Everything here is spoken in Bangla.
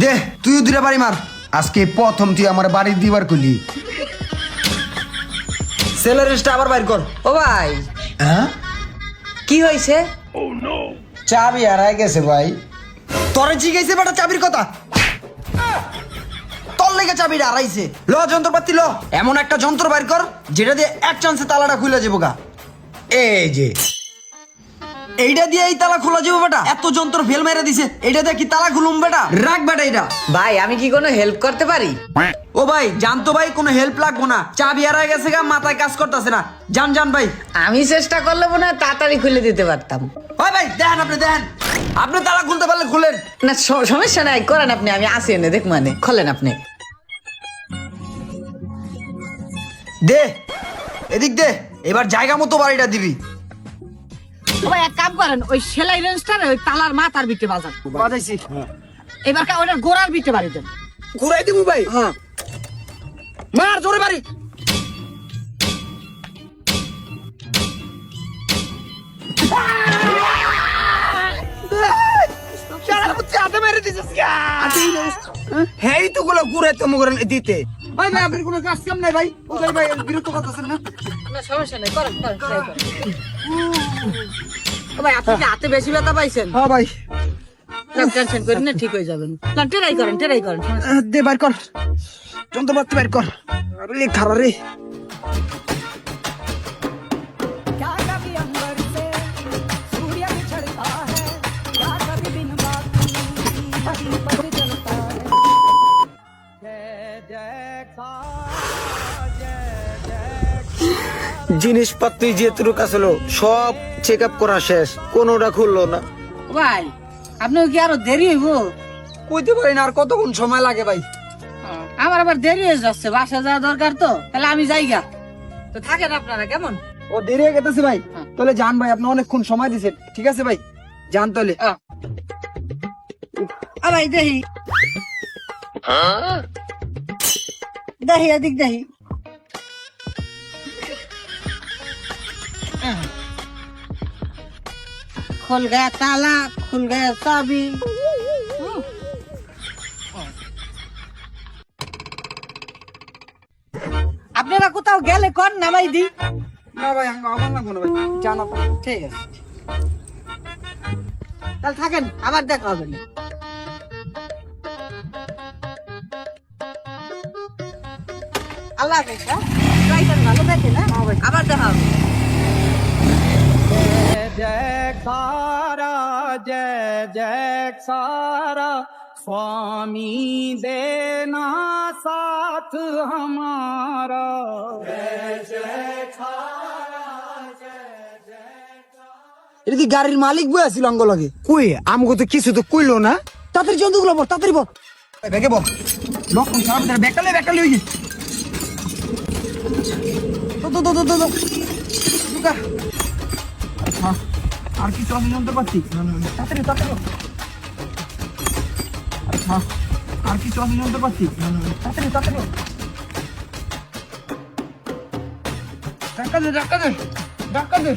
দে তুইও দুটা বাড়ি মার। আজকে প্রথম তুই আমার বাড়ি দিবার কলি। সেলের রেস্টটা আবার বাইর কর। ও ভাই হ্যাঁ কি হয়েছে? চাবি হারাই গেছে ভাই। তোরে জিজ্ঞেসে বেটা চাবির কথা। তোর লেগে চাবিটা হারাইছে। ল যন্ত্রপাতি ল, এমন একটা যন্ত্র বাইর কর যেটা দিয়ে এক চান্সে তালাটা খুলে যাবো গা। এই যে এইটা দিয়ে এই তালা খোলা যাবো বেটা। এত যন্ত্র ফেল মেরে দিছে, এইটা দিয়ে কি তালা খুলুম বেটা? রাখ বেটা এটা। ভাই আমি কি কোনো হেল্প করতে পারি? ও ভাই জানতো ভাই কোনো হেল্প লাগবো না। চাবি হারাই গেছে গা, মাথায় কাজ করতেছে না। জান জান ভাই। আমি চেষ্টা করলে মনে হয় তাড়াতাড়ি খুলে দিতে পারতাম। ভাই ভাই দেখেন, আপনি দেখেন, আপনি তালা খুলতে পারলে খুলেন। না সমস্যা নাই, করেন আপনি, আমি আসি এনে দেখ মানে খোলেন আপনি। দে এদিক দে, এবার জায়গা মতো বাড়িটা দিবি। ভাই এক কাম করেন, ওই সেলাই রেঞ্জটার ওই তালার মাথার বিটে বাজান। বাজাইছি। এবার ওটার গোড়ার বিটে বাড়ি দেন। ঘুরাই দিবি ভাই। হ্যাঁ মার জোরে বাড়ি। হেই তো গুলো ঘুরে তো মুগরে দিতে। ভাই ভাই আপনি কোনো কাজ কাম নাই ভাই। ও ভাই ভাই বিরক্ত করতেছেন না। না সমস্যা নাই, করেন করেন try করেন। ও ভাই আপনি কি হাতে বেশি ব্যথা পাইছেন? হ্যাঁ ভাই। টেনশন করেন না, ঠিক হয়ে যাবেন। না ট্রাই করেন ট্রাই করেন। দে বাইর কর, যন্ত্রপাতি বাইর কর। আরে খারা রে। জিনিসপত্র যেটুকু আসলো সব চেক আপ করা শেষ, কোনোটা খুললো না। ভাই আপনার কি আরো দেরি হইব? কইতে পারি না আর কতক্ষণ সময় লাগে ভাই। আমার আবার দেরি হয়ে যাচ্ছে, বাসা যাওয়া দরকার তো, তাহলে আমি যাইগা। তো থাকেন আপনারা কেমন? ও দেরি হয়ে গেছে ভাই। তাহলে যান ভাই, আপনি অনেকক্ষণ সময় দিয়েছেন। ঠিক আছে ভাই, যান তাহলে। ভাই দেখি দেখি এদিক দেখি। खुल गया ताला, खुल गया चाबी। আপনারা কোথাও গেলে কোন নামাই দি। না ভাই আমার লাগবো না ভাই, যান আপনি। ঠিক আছে তাহলে থাকেন, আবার দেখা হবে না। আল্লাহ হাফেজ। হ্যাঁ ড্রাইভার ভালো দেখেন। হ্যাঁ আবার দেখা হবে। जयकारा जय जयकारा स्वामी देना साथ हमारा এটা কি গাড়ির মালিক বই আছিল অঙ্গ লাগে? কই আমগো তো কিছু তো কইলো না। তাড়াতাড়ি জন্তুগুলো বল, তাড়াতাড়ি বল। ব্যাগে বল, লক্ষণ সাপ ধরে বেকালে হই। তো তো তো তো তো দুকা। আচ্ছা আর কি চলে যন্ত্র পাচ্ছি? তাড়াতাড়ি তাড়াতাড়ি বল। আচ্ছা আর কি চলে যন্ত্র পাচ্ছি? তাড়াতাড়ি তাড়াতাড়ি বল। ডাক্তার দে ডাক্তার দে ডাক্তার দে।